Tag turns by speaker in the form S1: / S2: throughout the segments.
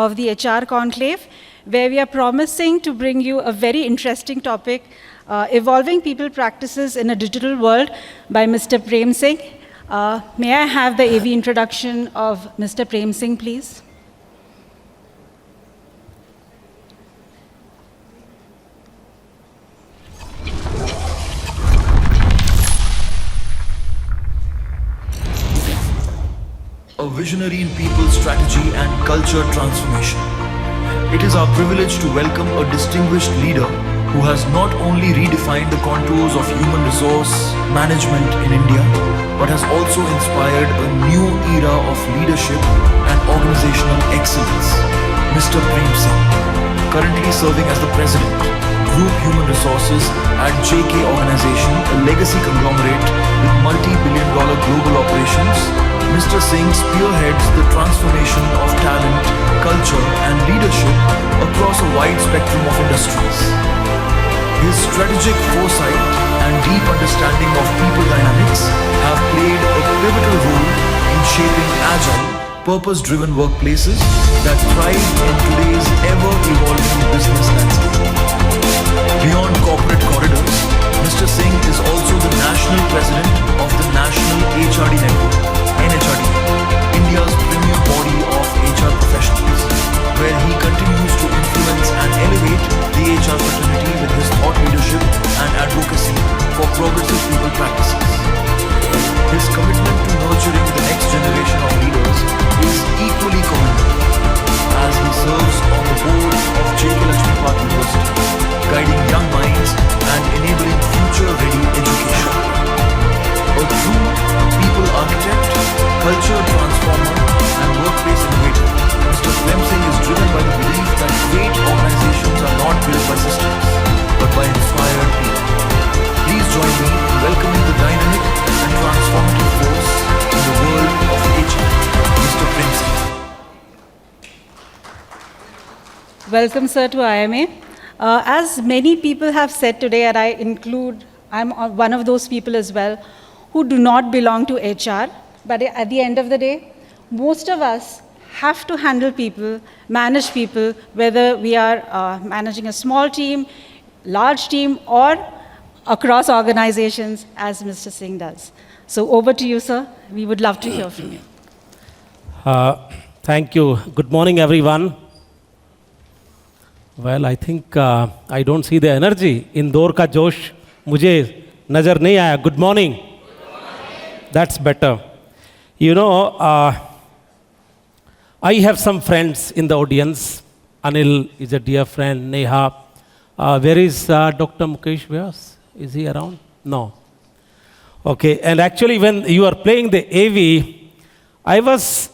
S1: of the HR Conclave, where we are promising to bring you a very interesting topic, Evolving People Practices in a Digital World by Mr. Prem Singh. May I have the AV introduction of Mr. Prem Singh, please?
S2: A visionary in people's strategy and culture transformation. It is our privilege to welcome a distinguished leader who has not only redefined the contours of human resource management in India, but has also inspired a new era of leadership and organizational excellence. Mr. Prem Singh, currently serving as the President, Group Human Resources at JK Organization, a legacy conglomerate with multi-billion-dollar global operations. Mr. Singh spearheads the transformation of talent, culture and leadership across a wide spectrum of industries. His strategic foresight and deep understanding of people dynamics have played a pivotal role in shaping agile, purpose-driven workplaces that thrive in today's ever-evolving business landscape. Beyond corporate corridors, Mr. Singh is also the National President of the National HRD Network, NHRD, India's premier body of HR professionals, where he continues to influence and elevate the HR fraternity with his thought leadership and advocacy for progressive people practices. His commitment to nurturing the next generation of leaders is equally commendable, as he serves on the board of JK University, guiding young minds and enabling future-ready education. A true people architect, culture transformer and workplace innovator, Mr. Prem Singh is driven by the belief that great organizations are not built by systems, but by inspired people. Please join me in welcoming the dynamic and transformative force in the world of HR, Mr. Prem Singh.
S1: Welcome, sir, to IMA. As many people have said today, and I'm one of those people as well, who do not belong to HR, but at the end of the day, most of us have to handle people, manage people, whether we are managing a small team, large team, or across organizations, as Mr. Singh does. So over to you, sir. We would love to hear from you.
S3: Thank you. Good morning, everyone. Well, I think I don't see the energy. Indore ka josh mujhe nazar nahi aaya. Good morning. That's better. You know, I have some friends in the audience. Anil is a dear friend. Neha. Where is Dr. Mukesh Vyas? Is he around? No. Okay. And actually, when you are playing the AV, I was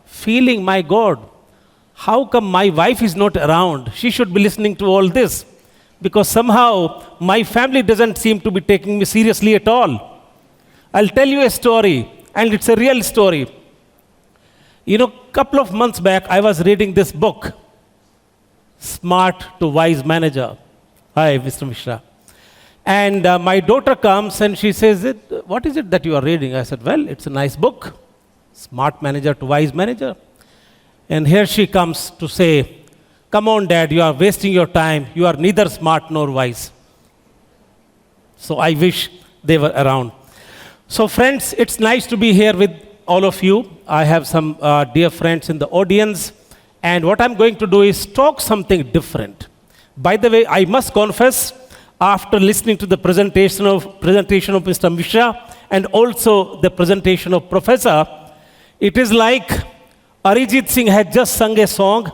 S3: feeling, my God, how come my wife is not around? She should be listening to all this. Because somehow my family doesn't seem to be taking me seriously at all. I'll tell you a story, and it's a real story. You know, a couple of months back, I was reading this book, Smart to Wise Manager. Hi, Mr. Mishra. And my daughter comes and she says, what is it that you are reading? I said, well, it's a nice book, Smart Manager to Wise Manager. And here she comes to say, come on, Dad, you are wasting your time. You are neither smart nor wise. So I wish they were around. So friends, it's nice to be here with all of you. I have some dear friends in the audience. And what I'm going to do is talk something different. By the way, I must confess, after listening to the presentation of Mr. Mishra and also the presentation of Professor, it is like Arijit Singh had just sung a song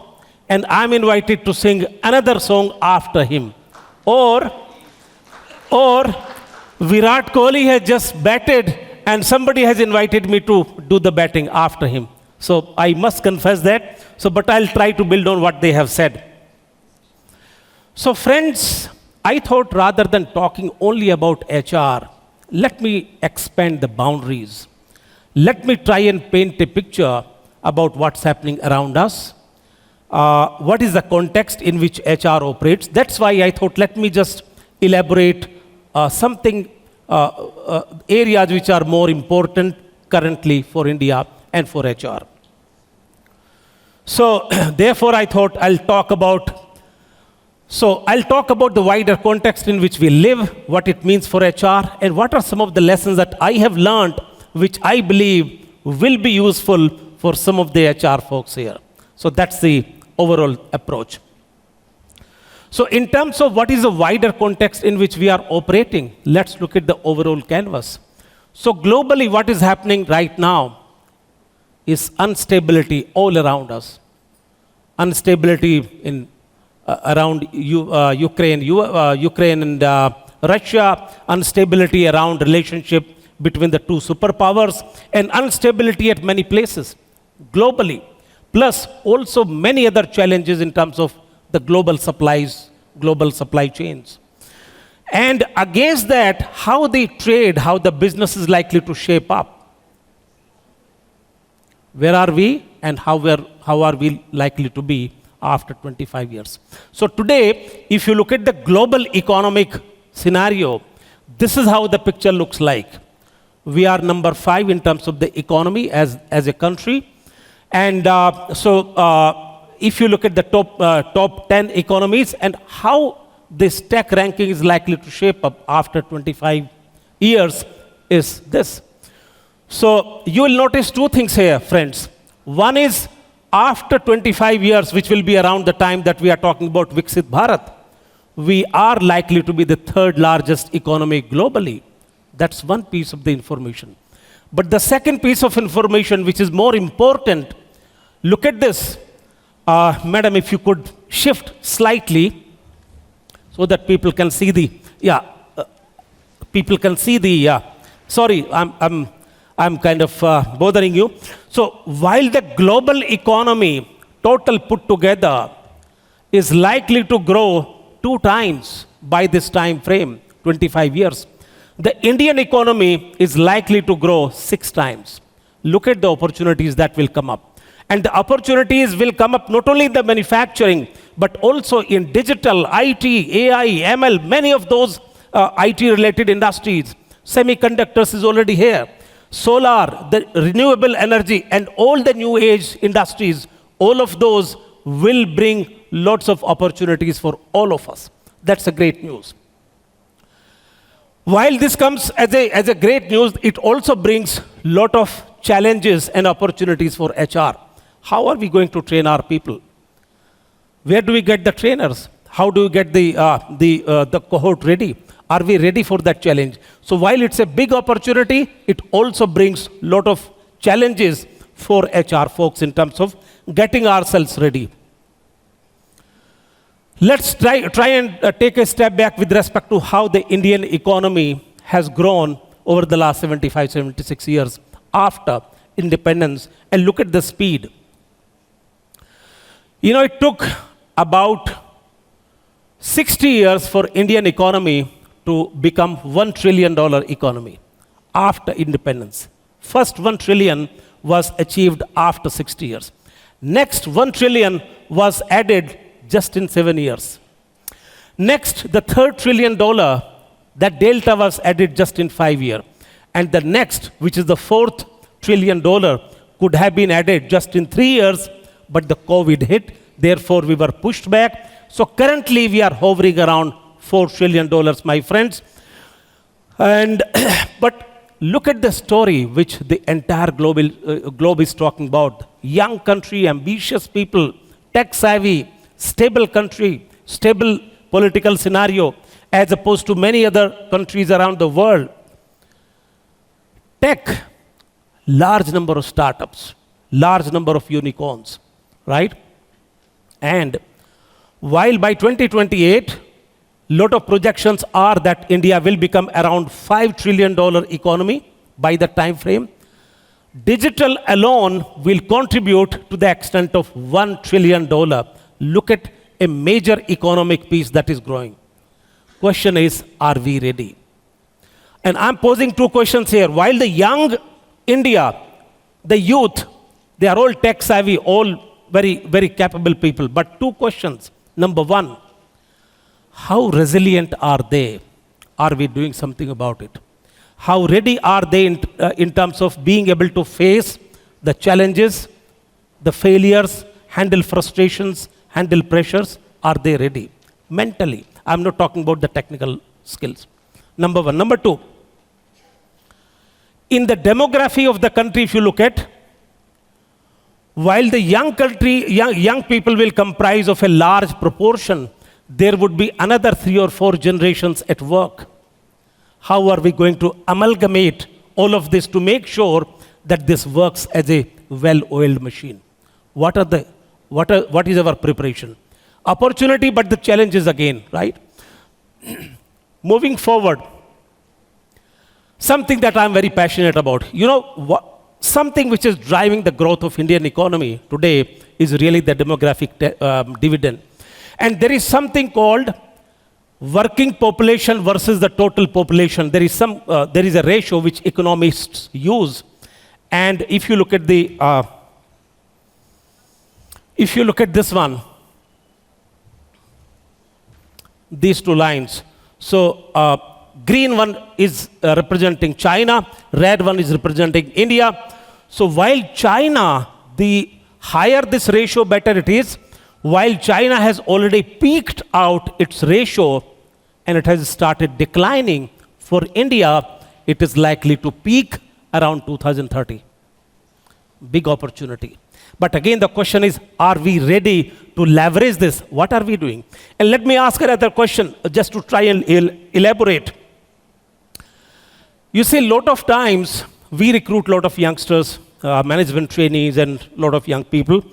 S3: and I'm invited to sing another song after him. Or Virat Kohli has just batted and somebody has invited me to do the batting after him. So I must confess that. But I'll try to build on what they have said. So friends, I thought rather than talking only about HR, let me expand the boundaries. Let me try and paint a picture about what's happening around us. What is the context in which HR operates? That's why I thought let me just elaborate areas which are more important currently for India and for HR. So therefore I thought I'll talk about the wider context in which we live, what it means for HR, and what are some of the lessons that I have learned which I believe will be useful for some of the HR folks here. So that's the overall approach. So in terms of what is the wider context in which we are operating, let's look at the overall canvas. So globally, what is happening right now is instability all around us. Instability in around Ukraine and Russia, instability around relationship between the two superpowers, and instability at many places globally. Plus also many other challenges in terms of the global supplies, global supply chains. And against that, how the trade, how the business is likely to shape up. Where are we and how are we likely to be after 25 years? So today, if you look at the global economic scenario, this is how the picture looks like. We are number 5 in terms of the economy as a country. And if you look at the top 10 economies and how this tech ranking is likely to shape up after 25 years is this. So you will notice 2 things here, friends. One is after 25 years, which will be around the time that we are talking about Viksit Bharat, we are likely to be the 3rd largest economy globally. That's one piece of the information. But the second piece of information, which is more important, look at this. Madam, if you could shift slightly so that people can see sorry, I'm kind of bothering you. So while the global economy total put together is likely to grow 2 times by this time frame, 25 years, the Indian economy is likely to grow 6 times. Look at the opportunities that will come up. And the opportunities will come up not only in the manufacturing, but also in digital, IT, AI, ML, many of those IT-related industries. Semiconductors is already here. Solar, the renewable energy, and all the new age industries, all of those will bring lots of opportunities for all of us. That's a great news. While this comes as a great news, it also brings lot of challenges and opportunities for HR. How are we going to train our people? Where do we get the trainers? How do we get the cohort ready? Are we ready for that challenge? So while it's a big opportunity, it also brings a lot of challenges for HR folks in terms of getting ourselves ready. Let's try and take a step back with respect to how the Indian economy has grown over the last 75, 76 years after independence, and look at the speed. You know, it took about 60 years for Indian economy to become $1 trillion economy after independence. First 1 trillion was achieved after 60 years. Next 1 trillion was added just in 7 years. Next, the $3 trillion, that delta was added just in 5 years. And the next, which is the $4 trillion, could have been added just in 3 years, but the COVID hit, therefore we were pushed back. So currently we are hovering around $4 trillion, my friends. And but look at the story which the entire globe is talking about. Young country, ambitious people, tech-savvy, stable country, stable political scenario, as opposed to many other countries around the world. Tech, large number of startups, large number of unicorns, right? And while by 2028, lot of projections are that India will become around $5 trillion economy by that time frame. Digital alone will contribute to the extent of $1 trillion. Look at a major economic piece that is growing. Question is, are we ready? And I'm posing 2 questions here. While the young India, the youth, they are all tech savvy, all very, very capable people. But 2 questions. Number 1, how resilient are they? Are we doing something about it? How ready are they in terms of being able to face the challenges, the failures, handle frustrations, handle pressures? Are they ready? Mentally. I'm not talking about the technical skills. Number one. Number two, in the demography of the country, if you look at, while the young people will comprise of a large proportion, there would be another 3 or 4 generations at work. How are we going to amalgamate all of this to make sure that this works as a well-oiled machine? What is our preparation? Opportunity, but the challenge is again, right? Moving forward, something that I'm very passionate about. Something which is driving the growth of Indian economy today is really the demographic dividend. And there is something called working population versus the total population. There is a ratio which economists use. And if you look at this one, these two lines. So green one is representing China, red one is representing India. So while China, the higher this ratio, better it is. While China has already peaked out its ratio and it has started declining, for India, it is likely to peak around 2030. Big opportunity. But again, the question is, are we ready to leverage this? What are we doing? And let me ask another question, just to try and elaborate. You see, a lot of times, we recruit a lot of youngsters, management trainees, and a lot of young people.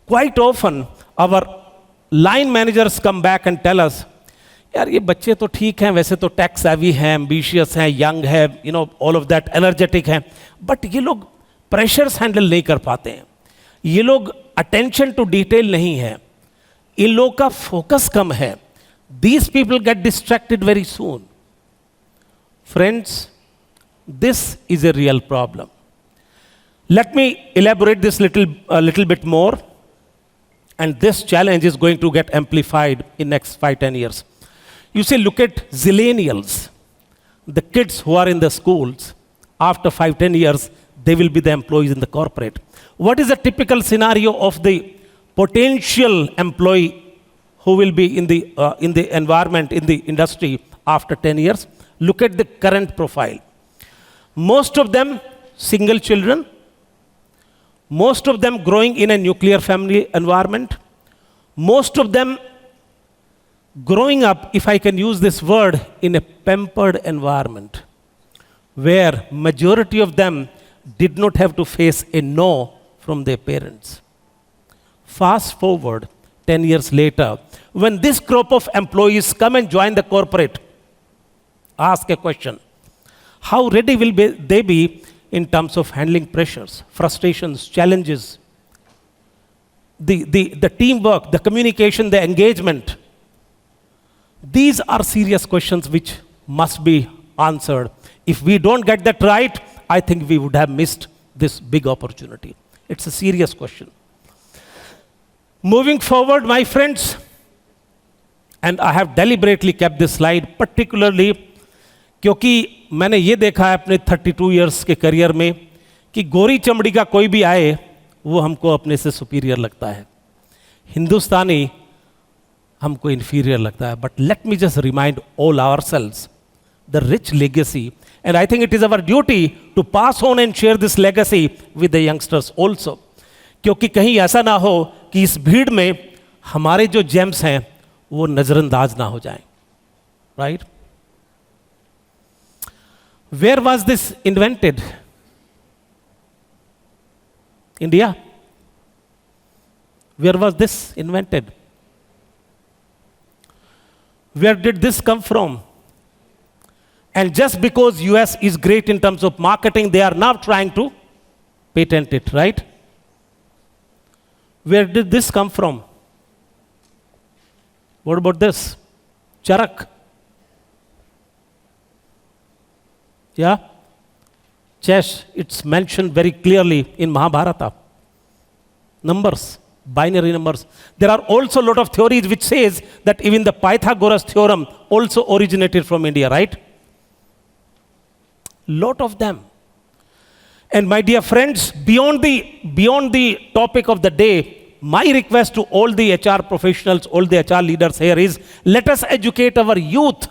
S3: Quite often, our line managers come back and tell us, यार ये बच्चे तो ठीक हैं, वैसे तो tech savvy हैं, ambitious हैं, young हैं, all of that, energetic हैं, but ये लोग pressures handle नहीं कर पाते हैं. ये लोग attention to detail नहीं है. इन लोग का focus कम है. These people get distracted very soon. Friends, this is a real problem. Let me elaborate this a little bit more. And this challenge is going to get amplified in next 5-10 years. You see, look at zillennials, the kids who are in the schools. After 5-10 years, they will be the employees in the corporate. What is the typical scenario of the potential employee who will be in the environment, in the industry after 10 years? Look at the current profile. Most of them single children. Most of them growing in a nuclear family environment. Most of them growing up, if I can use this word, in a pampered environment, where majority of them did not have to face a no from their parents. Fast forward 10 years later, when this group of employees come and join the corporate, ask a question. How ready will they be in terms of handling pressures, frustrations, challenges, the teamwork, the communication, the engagement? These are serious questions which must be answered. If we don't get that right, I think we would have missed this big opportunity. It's a serious question. Moving forward, my friends, and I have deliberately kept this slide particularly क्योंकि मैंने ये देखा है अपने 32 years के career में कि गोरी चमड़ी का कोई भी आए वो हमको अपने से सुपीरियर लगता है, हिंदुस्तानी हमको इन्फीरियर लगता है. But let me just remind all ourselves the rich legacy, and I think it is our duty to pass on and share this legacy with the youngsters also, क्योंकि कहीं ऐसा ना हो कि इस भीड़ में हमारे जो जेम्स हैं वो नजरअंदाज ना हो जाएं. Right? Where was this invented? India? Where was this invented? Where did this come from? And just because US is great in terms of marketing, they are now trying to patent it, right? Where did this come from? What about this? Charak. Yeah? Chess, it's mentioned very clearly in Mahabharata. Numbers, binary numbers. There are also a lot of theories which says that even the Pythagoras theorem also originated from India, right? Lot of them. And my dear friends, beyond the topic of the day, my request to all the HR professionals, all the HR leaders here is, let us educate our youth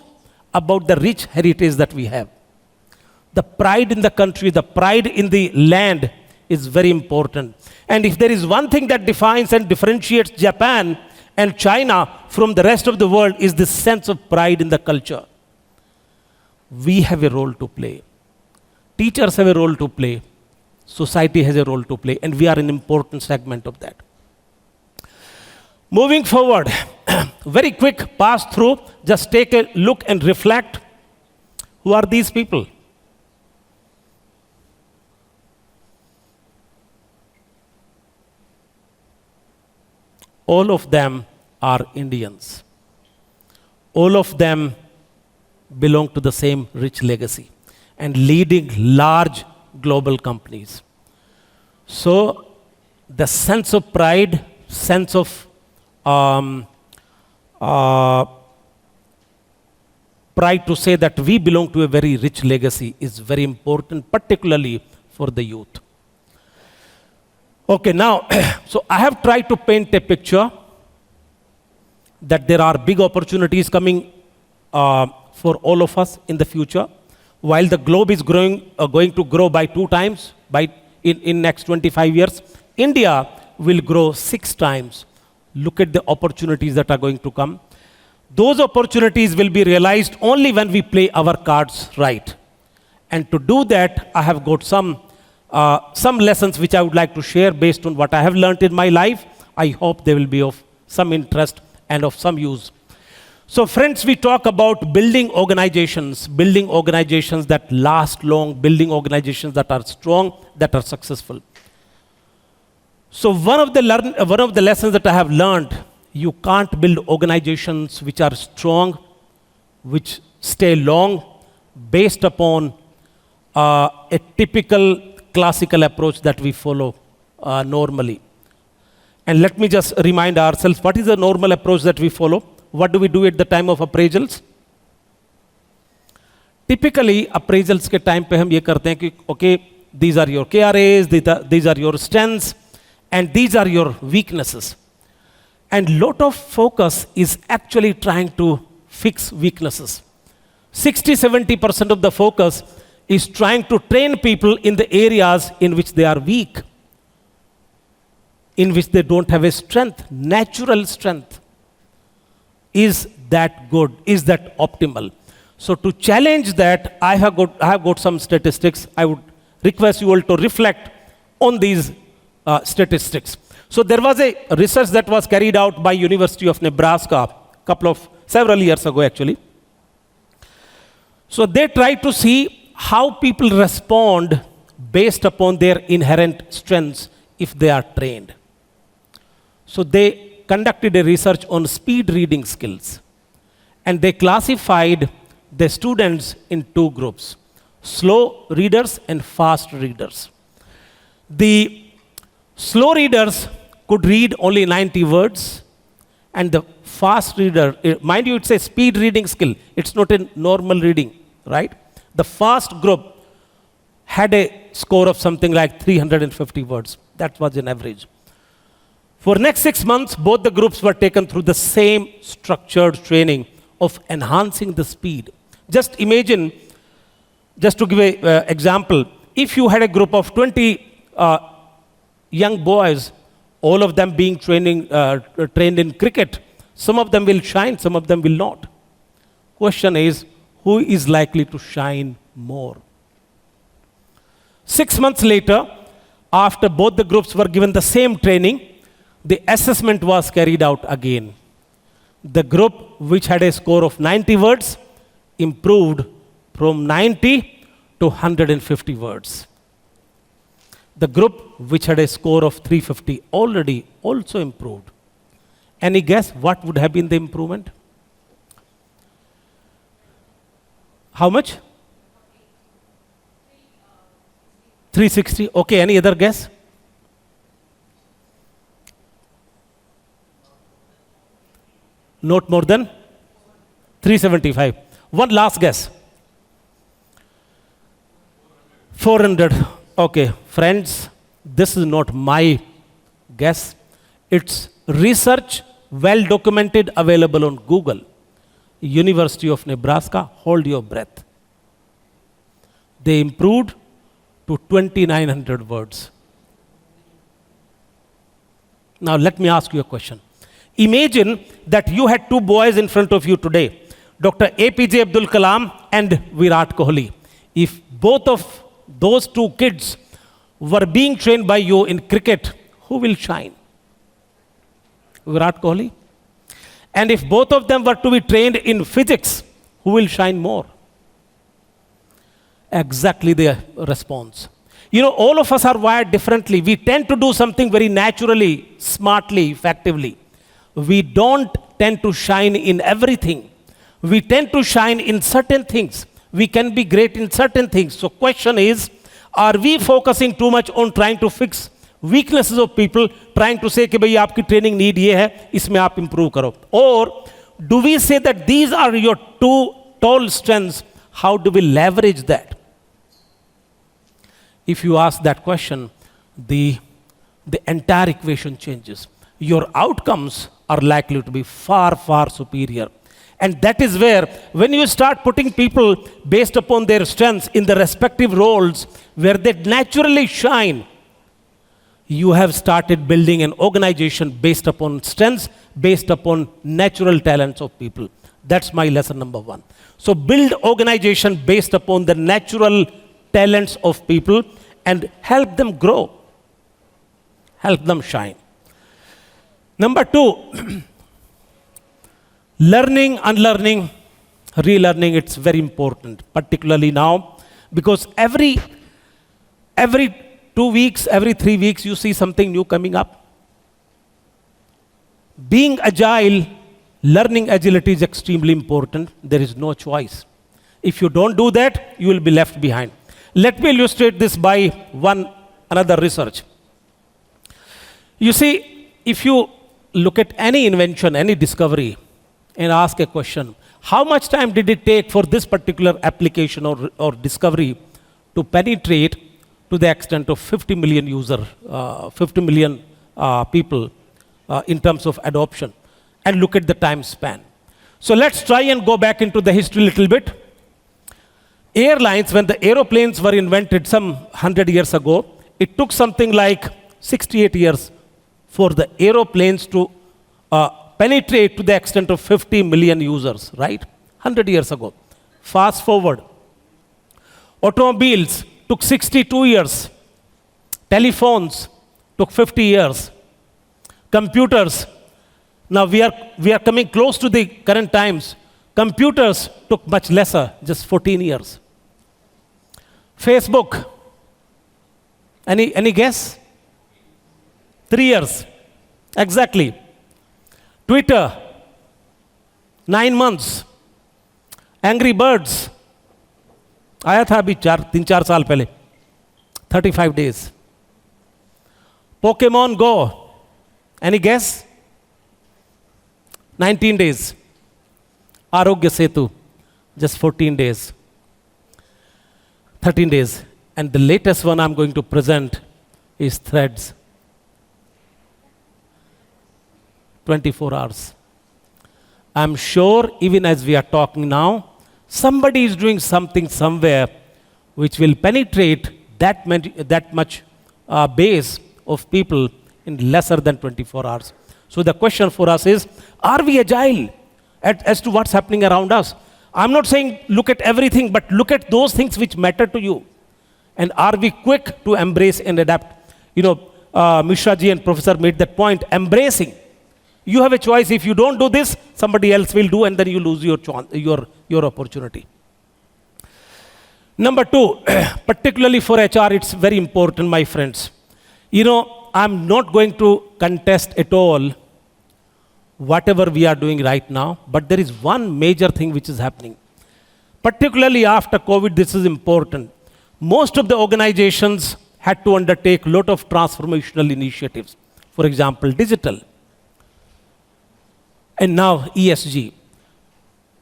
S3: about the rich heritage that we have. The pride in the country, the pride in the land is very important. And if there is one thing that defines and differentiates Japan and China from the rest of the world, is this sense of pride in the culture. We have a role to play. Teachers have a role to play. Society has a role to play, and we are an important segment of that. Moving forward, very quick pass through, just take a look and reflect. Who are these people? All of them are Indians. All of them belong to the same rich legacy and leading large global companies. So the sense of pride, sense of pride to say that we belong to a very rich legacy is very important, particularly for the youth. Okay, now, so I have tried to paint a picture that there are big opportunities coming for all of us in the future. While the globe is going to grow by 2 times in next 25 years, India will grow 6 times. Look at the opportunities that are going to come. Those opportunities will be realized only when we play our cards right. And to do that, I have got some lessons which I would like to share based on what I have learned in my life. I hope they will be of some interest and of some use. So friends, we talk about building organizations that last long, building organizations that are strong, that are successful. So one of the lessons that I have learned, you can't build organizations which are strong, which stay long, based upon a typical classical approach that we follow normally. And let me just remind ourselves, what is the normal approach that we follow? What do we do at the time of appraisals? Typically, appraisals के time पे हम ये करते हैं कि okay, these are your KRAs, these are your strengths, and these are your weaknesses. And lot of focus is actually trying to fix weaknesses. 60-70% of the focus is trying to train people in the areas in which they are weak, in which they don't have a strength, natural strength. Is that good? Is that optimal? So to challenge that, I have got some statistics. I would request you all to reflect on these statistics. So there was a research that was carried out by University of Nebraska several years ago actually. So they tried to see how people respond based upon their inherent strengths if they are trained. So they conducted a research on speed reading skills, and they classified the students in 2 groups, slow readers and fast readers. The slow readers could read only 90 words, and the fast reader, mind you, it's a speed reading skill, it's not a normal reading, right? The fast group had a score of something like 350 words. That was an average. For next 6 months, both the groups were taken through the same structured training of enhancing the speed. Just imagine, just to give an example, if you had a group of 20 young boys, all of them being trained in cricket, some of them will shine, some of them will not. Question is, who is likely to shine more? 6 months later, after both the groups were given the same training, the assessment was carried out again. The group which had a score of 90 words improved from 90 to 150 words. The group which had a score of 350 already also improved. Any guess what would have been the improvement? How much? 360. Okay, any other guess? Not more than 375. One last guess. 400. Okay, friends, this is not my guess. It's research, well documented, available on Google. University of Nebraska, hold your breath. They improved to 2,900 words. Now let me ask you a question. Imagine that you had two boys in front of you today, Dr. APJ Abdul Kalam and Virat Kohli. If both of those two kids were being trained by you in cricket, who will shine? Virat Kohli? And if both of them were to be trained in physics, who will shine more? Exactly the response. You know, all of us are wired differently. We tend to do something very naturally, smartly, effectively. We don't tend to shine in everything. We tend to shine in certain things. We can be great in certain things. So question is, are we focusing too much on trying to fix weaknesses of people, trying to say कि भाई आपकी training need ये है, इसमें आप improve करो? Or do we say that these are your two tall strengths, how do we leverage that? If you ask that question, the entire equation changes. Your outcomes are likely to be far, far superior. And that is where, when you start putting people based upon their strengths in the respective roles where they naturally shine, you have started building an organization based upon strengths, based upon natural talents of people. That's my lesson number one. So build organization based upon the natural talents of people and help them grow, help them shine. Number two, learning, unlearning, relearning, it's very important, particularly now, because every 2 weeks, every 3 weeks, you see something new coming up. Being agile, learning agility is extremely important. There is no choice. If you don't do that, you will be left behind. Let me illustrate this by another research. You see, if you look at any invention, any discovery, and ask a question, how much time did it take for this particular application or discovery to penetrate to the extent of 50 million people in terms of adoption? And look at the time span. So let's try and go back into the history a little bit. Airlines, when the aeroplanes were invented some 100 years ago, it took something like 68 years for the aeroplanes to penetrate to the extent of 50 million users, right? 100 years ago. Fast forward. Automobiles took 62 years. Telephones took 50 years. Computers, now we are coming close to the current times. Computers took much lesser, just 14 years. Facebook, any guess? 3 years, exactly. Twitter, 9 months. Angry Birds, आया था अभी 3-4 साल पहले, 35 days. Pokemon Go, any guess? 19 days. Arogya Setu, just 14 days. 13 days. And the latest one I'm going to present is Threads. 24 hours. I'm sure even as we are talking now, somebody is doing something somewhere which will penetrate that much base of people in lesser than 24 hours. So the question for us is, are we agile as to what's happening around us? I'm not saying look at everything, but look at those things which matter to you. And are we quick to embrace and adapt? You know, Mishra ji and Professor made that point, embracing. You have a choice. If you don't do this, somebody else will do, and then you lose your opportunity. Number two, particularly for HR, it's very important, my friends. You know, I'm not going to contest at all whatever we are doing right now, but there is one major thing which is happening. Particularly after COVID, this is important. Most of the organizations had to undertake a lot of transformational initiatives. For example, digital. And now ESG.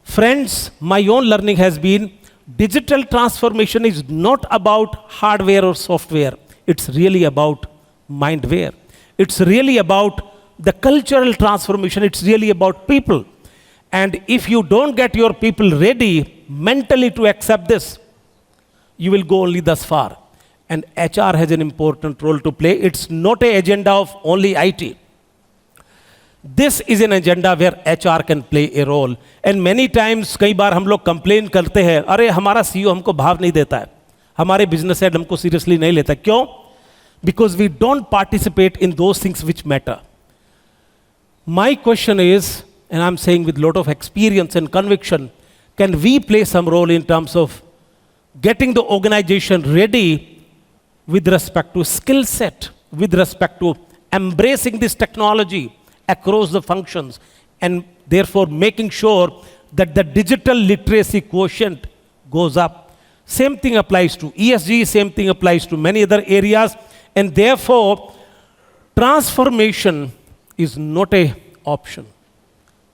S3: Friends, my own learning has been digital transformation is not about hardware or software. It's really about mindware. It's really about the cultural transformation, it's really about people. And if you don't get your people ready mentally to accept this, you will go only thus far. And HR has an important role to play. It's not an agenda of only IT. This is an agenda where HR can play a role. And many times, कई बार हम लोग complain करते हैं, अरे हमारा CEO हमको भाव नहीं देता है, हमारे business head हमको seriously नहीं लेता. क्यों? Because we don't participate in those things which matter. My question is, and I'm saying with a lot of experience and conviction, can we play some role in terms of getting the organization ready with respect to skill set, with respect to embracing this technology across the functions, and therefore making sure that the digital literacy quotient goes up. Same thing applies to ESG, same thing applies to many other areas, and therefore transformation is not an option.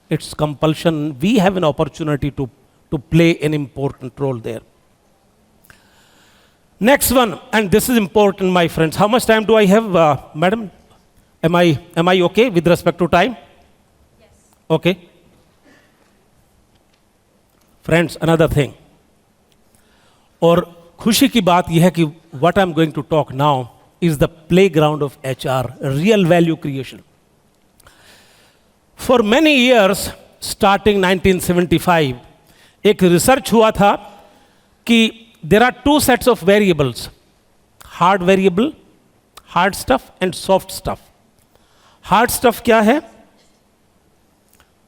S3: It's compulsion. We have an opportunity to play an important role there. Next one, and this is important, my friends. How much time do I have, madam? Am I okay with respect to time?
S1: Yes.
S3: Okay. Friends, another thing. और खुशी की बात यह है कि what I'm going to talk now is the playground of HR, real value creation. For many years, starting 1975, एक research हुआ था कि there are two sets of variables, hard variable, hard stuff and soft stuff. Hard stuff क्या है?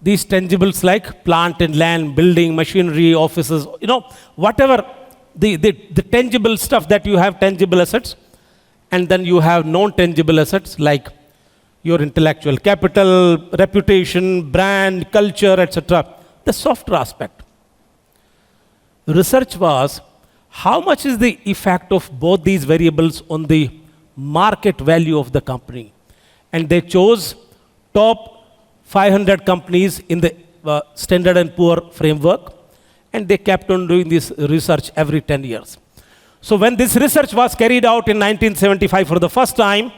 S3: These tangibles like plant and land, building, machinery, offices, whatever the tangible stuff that you have, tangible assets, and then you have non-tangible assets like your intellectual capital, reputation, brand, culture, etc. The softer aspect. Research was how much is the effect of both these variables on the market value of the company. And they chose top 500 companies in the Standard & Poor framework, and they kept on doing this research every 10 years. So when this research was carried out in 1975 for the first time,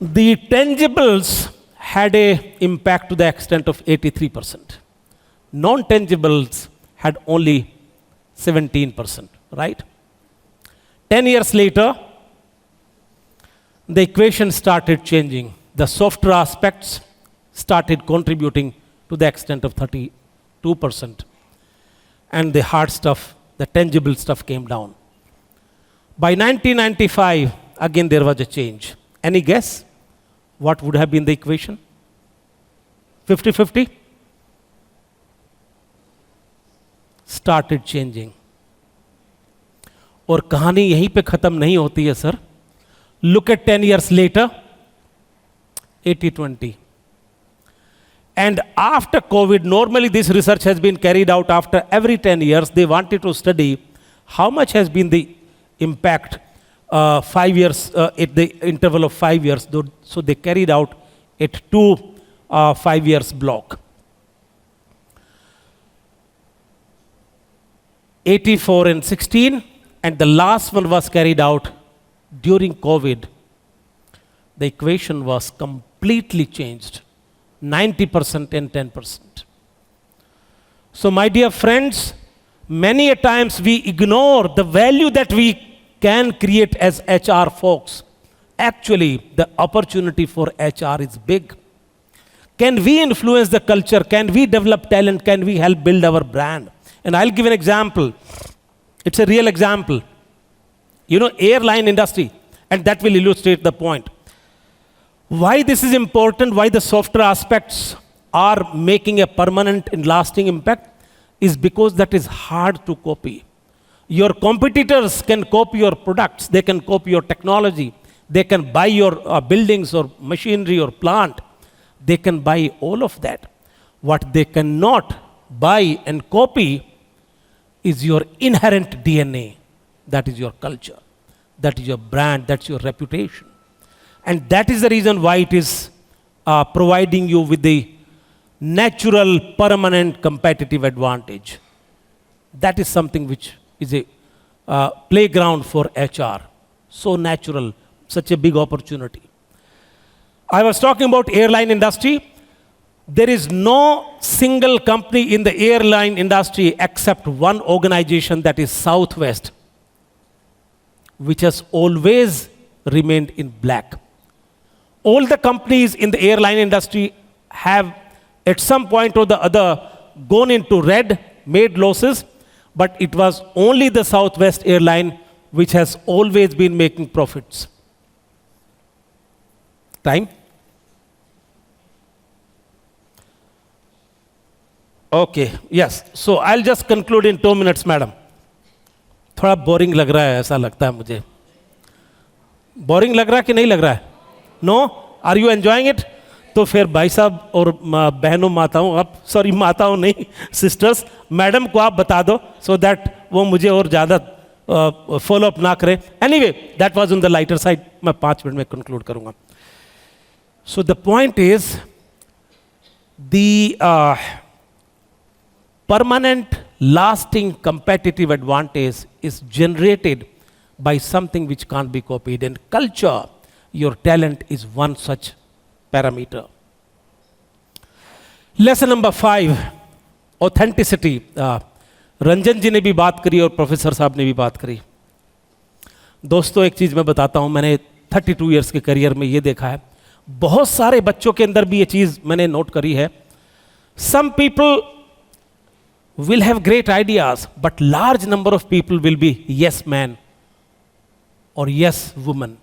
S3: the tangibles had an impact to the extent of 83%. Non-tangibles had only 17%, right? 10 years later, the equation started changing. The softer aspects started contributing to the extent of 32%. And the hard stuff, the tangible stuff came down. By 1995, again there was a change. Any guess what would have been the equation? 50-50? Started changing. और कहानी यहीं पे खत्म नहीं होती है sir. Look at 10 years later, 80-20. And after COVID, normally this research has been carried out after every 10 years. They wanted to study how much has been the impact 5 years, at the interval of 5 years. So they carried out at 2 5 years block. 84 and 16, and the last one was carried out during COVID. The equation was completely changed, 90% and 10%. So my dear friends, many a times we ignore the value that we can create as HR folks. Actually, the opportunity for HR is big. Can we influence the culture? Can we develop talent? Can we help build our brand? And I'll give an example. It's a real example. Airline industry, and that will illustrate the point. Why this is important, why the softer aspects are making a permanent and lasting impact, is because that is hard to copy. Your competitors can copy your products, they can copy your technology, they can buy your buildings or machinery or plant, they can buy all of that. What they cannot buy and copy is your inherent DNA. That is your culture, that is your brand, that's your reputation. And that is the reason why it is providing you with the natural, permanent competitive advantage. That is something which is a playground for HR. So natural, such a big opportunity. I was talking about airline industry. There is no single company in the airline industry except one organization, that is Southwest, which has always remained in black. All the companies in the airline industry have at some point or the other gone into red, made losses, but it was only the Southwest airline which has always been making profits. Time? Okay, yes. So I'll just conclude in 2 minutes, madam. थोड़ा boring लग रहा है, ऐसा लगता है मुझे. Boring लग रहा है कि नहीं लग रहा है? No? Are you enjoying it? तो फिर भाई साहब और बहनों माताओं, आप सॉरी माताओं नहीं, सिस्टर्स, मैडम को आप बता दो सो दैट वो मुझे और ज़्यादा फॉलो अप ना करे. Anyway, that was on the lighter side. मैं 5 मिनट में कंक्लूड करूंगा. So the point is the permanent lasting competitive advantage is generated by something which can't be copied, and culture, your talent, is one such parameter. Lesson number 5, authenticity. Ranjan जी ने भी बात करी और professor साहब ने भी बात करी. दोस्तों, एक चीज़ मैं बताता हूँ, मैंने 32 इयर्स के करियर में ये देखा है, बहुत सारे बच्चों के अंदर भी ये चीज़ मैंने नोट करी है. Some people will have great ideas, but large number of people will be yes man or yes woman.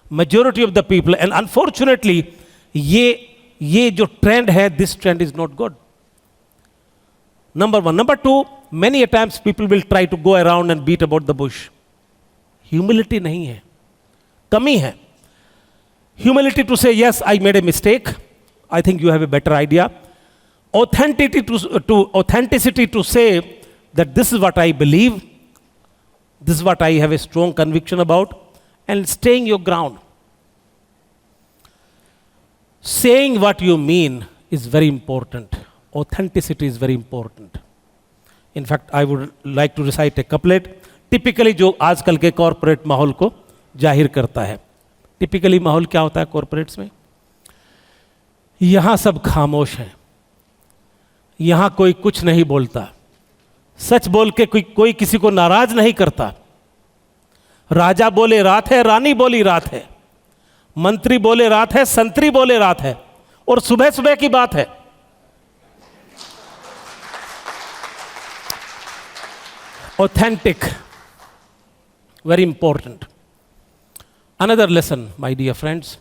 S3: Majority of the people, and unfortunately, ये जो trend है, this trend is not good. Number 1. Number 2, many a times people will try to go around and beat about the bush. Humility नहीं है, कमी है. Humility to say yes, I made a mistake. I think you have a better idea. Authenticity to say that this is what I believe, this is what I have a strong conviction about, and staying your ground. Saying what you mean is very important. Authenticity is very important. In fact, I would like to recite a couplet. Typically जो आजकल के corporate माहौल को जाहिर करता है. Typically माहौल क्या होता है कॉर्पोरेट्स में? यहाँ सब खामोश हैं, यहां कोई कुछ नहीं बोलता, सच बोल के कोई किसी को नाराज नहीं करता. राजा बोले रात है, रानी बोली रात है, मंत्री बोले रात है, संतरी बोले रात है, और सुबह सुबह की बात है. Authentic, very important. Another lesson, my dear friends,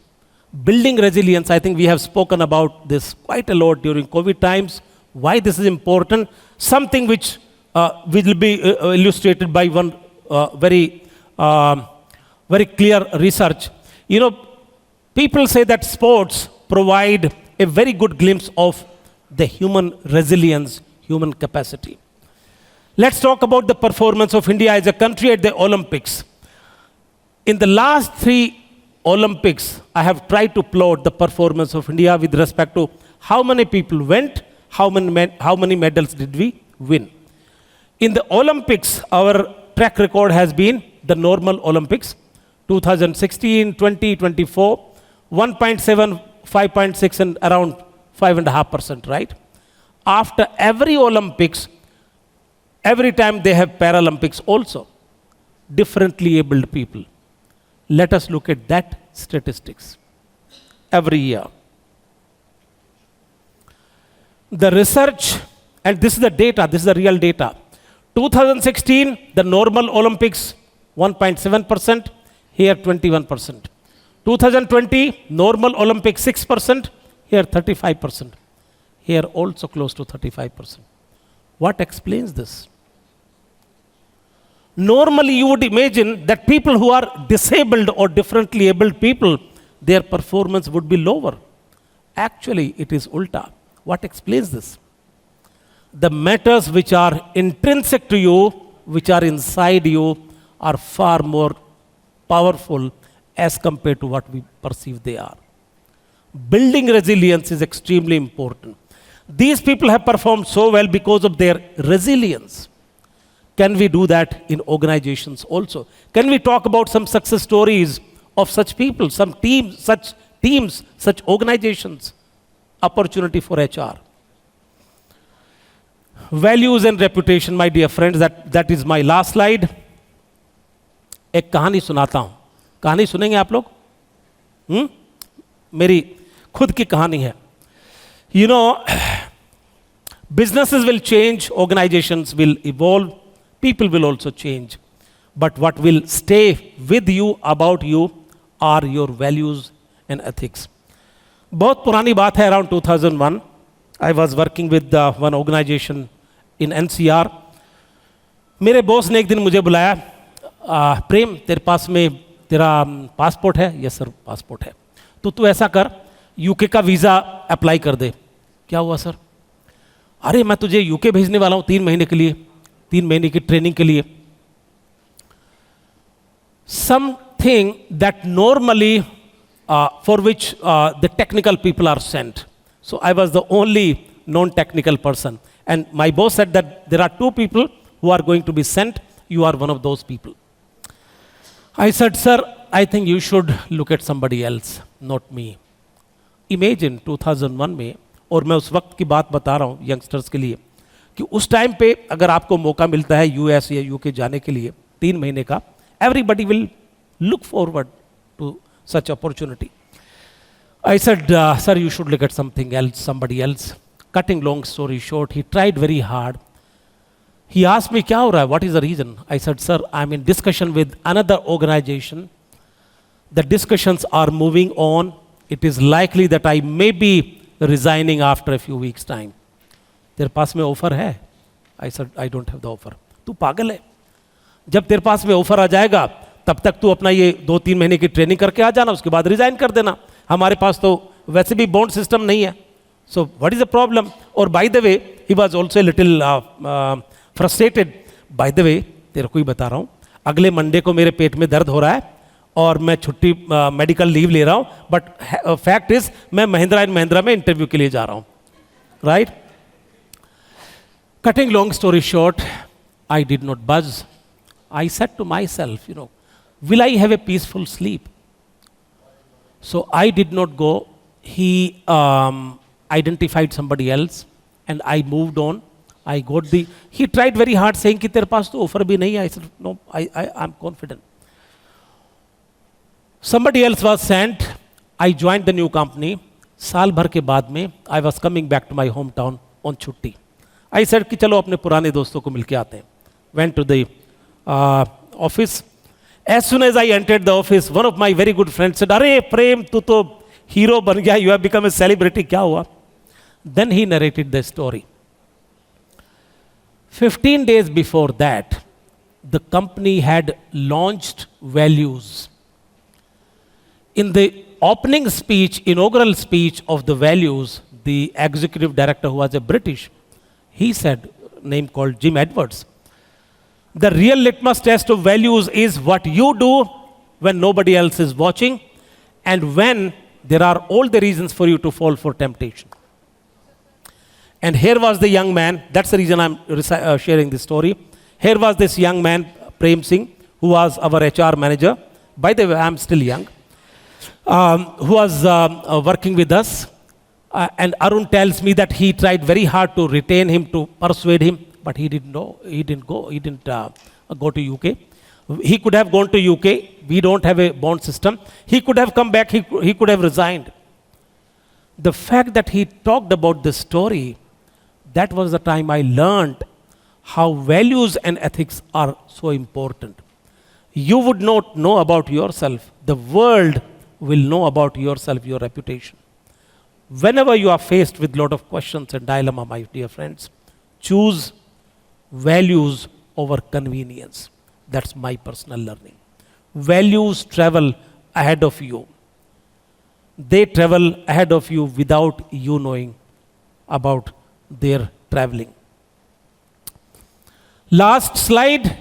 S3: building resilience. I think we have spoken about this quite a lot during COVID times. Why this is important? Something which will be illustrated by one very clear research. You know, people say that sports provide a very good glimpse of the human resilience, human capacity. Let's talk about the performance of India as a country at the Olympics. In the last 3 Olympics, I have tried to plot the performance of India with respect to how many people went, how many medals did we win. In the Olympics, our track record has been the normal Olympics, 2016, 20, 24, 1.7, 5.6 and around 5.5%, right? After every Olympics, every time they have Paralympics also, differently abled people. Let us look at that statistics every year. The research, and this is the data, this is the real data. 2016, the normal Olympics, 1.7%, here 21%. 2020, normal Olympics 6%, here 35%. Here also close to 35%. What explains this? Normally you would imagine that people who are disabled or differently abled people, their performance would be lower. Actually, it is ulta. What explains this? The matters which are intrinsic to you, which are inside you, are far more powerful as compared to what we perceive they are. Building resilience is extremely important. These people have performed so well because of their resilience. Can we do that in organizations also? Can we talk about some success stories of such people, some teams, such teams, such organizations, opportunity for HR. Values and reputation, my dear friends, that is my last slide. एक कहानी सुनाता हूं. कहानी सुनेंगे आप लोग? मेरी खुद की कहानी है. You know, businesses will change, organizations will evolve, people will also change. But what will stay with you, about you, are your values and ethics. बहुत पुरानी बात है, around 2001, I was working with one organization in NCR. मेरे boss ने एक दिन मुझे बुलाया, प्रेम तेरे पास में तेरा पासपोर्ट है? यस सर पासपोर्ट है. तो तू ऐसा कर, यूके का वीज़ा अप्लाई कर दे. क्या हुआ सर? अरे मैं तुझे यूके भेजने वाला हूँ 3 महीने के लिए, 3 महीने की ट्रेनिंग के लिए. Something that normally for which the technical people are sent. So I was the only non-technical person. And my boss said that there are 2 people who are going to be sent. You are one of those people. I said, sir, I think you should look at somebody else, not me. Imagine 2001 में, और मैं उस वक्त की बात बता रहा हूँ यंगस्टर्स के लिए, कि उस टाइम पे अगर आपको मौका मिलता है यूएस या यूके जाने के लिए 3 महीने का, everybody will look forward to such opportunity. I said, sir, you should look at something else, somebody else. Cutting long story short, he tried very hard. He asked me, क्या हो रहा है? What is the reason? I said, sir, I'm in discussion with another organization. The discussions are moving on. It is likely that I may be resigning after a few weeks' time. तेरे पास में offer है? I said, I don't have the offer. तू पागल है? जब तेरे पास में offer आ जाएगा, तब तक तू अपना ये 2-3 महीने की ट्रेनिंग करके आ जाना, उसके बाद रिजाइन कर देना. हमारे पास तो वैसे भी बॉन्ड सिस्टम नहीं है. So what is the problem? Or by the way, he was also a little frustrated. By the way, तेरे को ही बता रहा हूँ, अगले मंडे को मेरे पेट में दर्द हो रहा है और मैं छुट्टी मेडिकल लीव ले रहा हूँ. बट फैक्ट इज मैं महिंद्रा एंड महिंद्रा में इंटरव्यू के लिए जा रहा हूँ. Right? Cutting long story short, I did not budge. I said to myself, will I have a peaceful sleep? So I did not go. He identified somebody else and I moved on. I got he tried very hard saying कि तेरे पास तो offer भी नहीं है. I said, no, I'm confident. Somebody else was sent. I joined the new company. साल भर के बाद में I was coming back to my hometown on छुट्टी. I said कि चलो अपने पुराने दोस्तों को मिलके आते हैं. Went to the office. As soon as I entered the office, one of my very good friends said, अरे प्रेम तू तो हीरो बन गया, you have become a celebrity. क्या हुआ? Then he narrated the story. 15 days before that, the company had launched values. In the opening speech, inaugural speech of the values, the executive director, who was a British, he said, name called Jim Edwards, the real litmus test of values is what you do when nobody else is watching and when there are all the reasons for you to fall for temptation. And here was the young man, that's the reason I'm sharing this story. Here was this young man, Prem Singh, who was our HR manager. By the way, I'm still young. Who was working with us. And Arun tells me that he tried very hard to retain him, to persuade him, but he didn't know. He didn't go to UK. He could have gone to UK. We don't have a bond system. He could have come back. He could have resigned. The fact that he talked about this story, that was the time I learned how values and ethics are so important. You would not know about yourself. The world will know about yourself, your reputation. Whenever you are faced with a lot of questions and dilemma, my dear friends, choose values over convenience. That's my personal learning. Values travel ahead of you. They travel ahead of you without you knowing about their traveling. Last slide.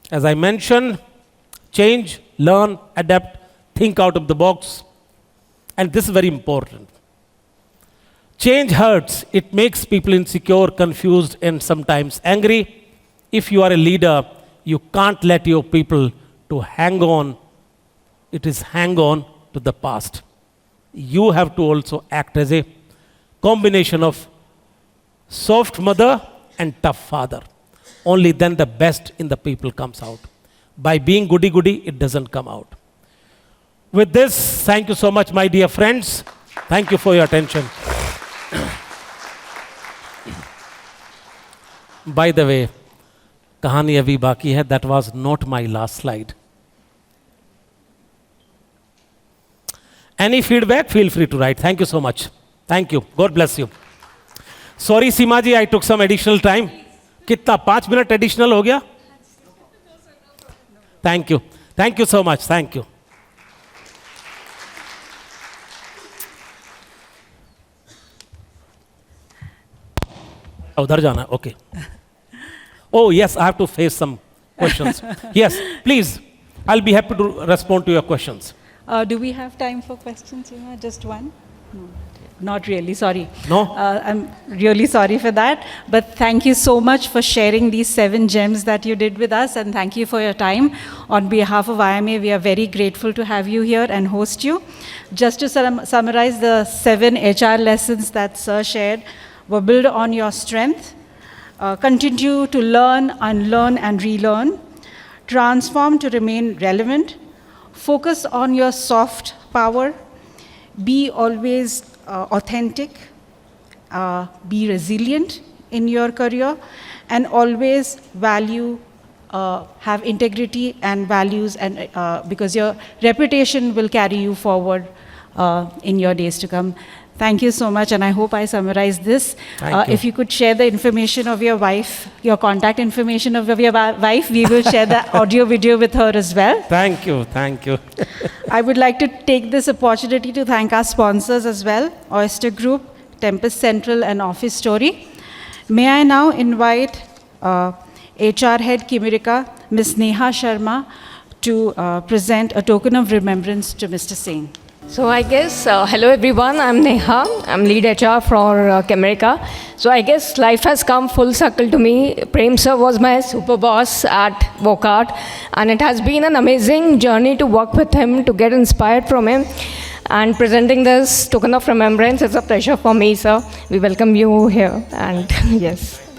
S3: As I mentioned, change, learn, adapt, think out of the box. And this is very important. Change hurts. It makes people insecure, confused, and sometimes angry. If you are a leader, you can't let your people to hang on. It is hang on to the past. You have to also act as a combination of soft mother and tough father. Only then the best in the people comes out. By being goody-goody, it doesn't come out. With this, thank you so much, my dear friends. Thank you for your attention. By the way, kahani abhi baki hai. That was not my last slide. Any feedback, feel free to write. Thank you so much. Thank you. God bless you. Sorry, Seema ji, I took some additional time. कितना 5 minute additional हो गया? Thank you. Thank you so much. Thank you. उधर जाना, okay. Oh yes, I have to face some questions. Yes, please. I'll be happy to respond to your questions.
S1: Do we have time for questions, Seema? Just one? No. Not really, sorry.
S3: No?
S1: I'm really sorry for that. But thank you so much for sharing these 7 gems that you did with us, and thank you for your time. On behalf of IMA, we are very grateful to have you here and host you. Just to summarize, the 7 HR lessons that Sir shared were build on your strength, continue to learn, unlearn, and relearn, transform to remain relevant, focus on your soft power, be always authentic, be resilient in your career, and always value, have integrity and values, and because your reputation will carry you forward in your days to come. Thank you so much, and I hope I summarized this. If you could share the information of your wife, your contact information of your wife, we will share the audio video with her as well.
S3: Thank you, thank you.
S1: I would like to take this opportunity to thank our sponsors as well, Oyster Group, Tempest Central, and Office Story. May I now invite HR Head Kimirika, Ms. Neha Sharma, to present a token of remembrance to Mr. Singh.
S4: So I guess, hello everyone, I'm Neha, I'm lead HR for Chemica. So I guess life has come full circle to me. Prem sir was my super boss at Vocart, and it has been an amazing journey to work with him, to get inspired from him. And presenting this token of remembrance is a pleasure for me, sir. We welcome you here, and yes.